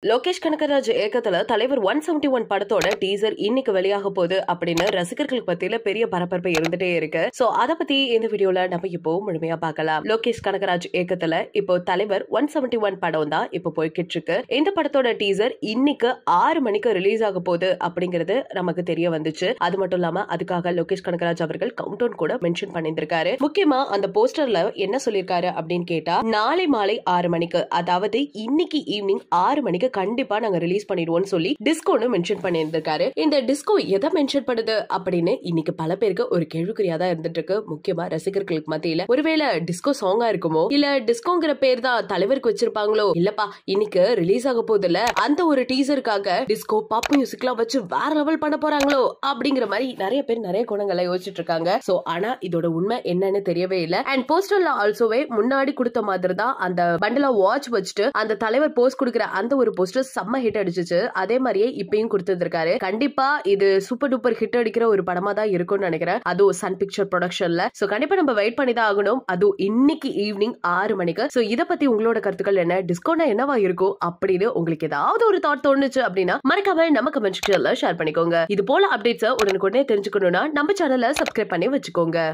லோகேஷ் கனகராஜ் இயக்கத்துல தலைவர் 171 படத்தோட டீசர் இன்னைக்கு வெளியாக போகுது அப்படின்னு ரசிகர்களுக்கு பத்தியில பெரிய பரபரப்பு இருந்துட்டே இருக்கு. சோ அத பத்தி இந்த வீடியோல நம்ம இப்போ முழுமையா பார்க்கலாம். லோகேஷ் கனகராஜ் இயக்கத்துல இப்போ தலைவர் 171 படம் தான் இப்போ போய்கிட்டு இருக்கு. இந்த படத்தோட டீசர் இன்னைக்கு 6 மணிக்கு ரிலீஸ் ஆக போகுது அப்படிங்கிறது நமக்கு தெரிய வந்துச்சு. அது மட்டும் இல்லாம அதுக்காக லோகேஷ் கனகராஜ் அவர்கள் கவுண்டவுன் கூட மென்ஷன் பண்ணியிருக்காரு. முக்கியமா அந்த போஸ்டர்ல என்ன சொல்லியிருக்காரு அப்படின்னு கேட்டா, நாளை மாலை 6 மணிக்கு, அதாவது இன்னைக்கு ஈவினிங் 6 மணிக்கு கண்டிப்பா நாங்க ரிலீஸ் பண்ணிடுவோம்னு சொல்லி டிஸ்கோன்னு மென்ஷன் பண்ணியிருந்திருக்காரு. இந்த டிஸ்கோ எதை மென்ஷன் பண்ணுது அப்படின்னு இன்னைக்கு பல பேருக்கு ஒரு கேள்விக்குறியா தான் இருந்துட்டு இருக்கு. முக்கியமா ரசிகர்களுக்கு மத்தியில ஒருவேளை டிஸ்கோ சாங்கா இருக்குமோ, இல்ல டிஸ்கோங்கிற பேர் தான் தலைவருக்கு வச்சிருப்பாங்களோ, இல்லப்பா இன்னைக்கு ரிலீஸ் ஆக போகுதுல அந்த ஒரு டீசருக்காக டிஸ்கோ பாப் மியூசிக் எல்லாம் வச்சு வேற லெவல் பண்ண போறாங்களோ அப்படிங்கிற மாதிரி நிறைய பேர் நிறைய குணங்களை யோசிச்சுட்டு இருக்காங்க. சோ ஆனா இதோட உண்மை என்னன்னு தெரியவே இல்ல. அண்ட் போஸ்டர்ல ஆல்சோவே முன்னாடி கொடுத்த மாதிரி தான் அந்த பண்டலா வாட்ச் வச்சுட்டு அந்த தலைவர் போஸ்ட் கொடுக்கிற அந்த ஒரு போஸ்டர் செம்ம ஹிட் அடிச்சிச்சு. அதே மாதிரியே இப்பயும் கொடுத்திருக்காரு. கண்டிப்பா இது சூப்பர் டூப்பர் ஹிட் அடிக்கிற ஒரு படமா தான் இருக்கும்னு நினைக்கிறேன். அதுவும் சன் பிக்சர் ப்ரொடக்ஷன்ல. சோ கண்டிப்பா நம்ம வெயிட் பண்ணி தான் ஆகணும். அதுவும் இன்னைக்கு ஈவினிங் 6 மணிக்கு. சோ இத பத்தி உங்களோட கருத்துக்கள் என்ன? டிஸ்கோனா என்னவா இருக்கும் அப்படின்னு உங்களுக்கு ஏதாவது ஒரு தாட் தோணுச்சு அப்படின்னா மறக்காம நம்ம கமெண்ட் செக்ஷன்ல ஷேர் பண்ணிக்கோங்க. இது போல அப்டேட்ஸ் உடனுக்குடனே தெரிஞ்சுக்கணும்னா நம்ம சேனலை சப்ஸ்கிரைப் பண்ணி வச்சுக்கோங்க.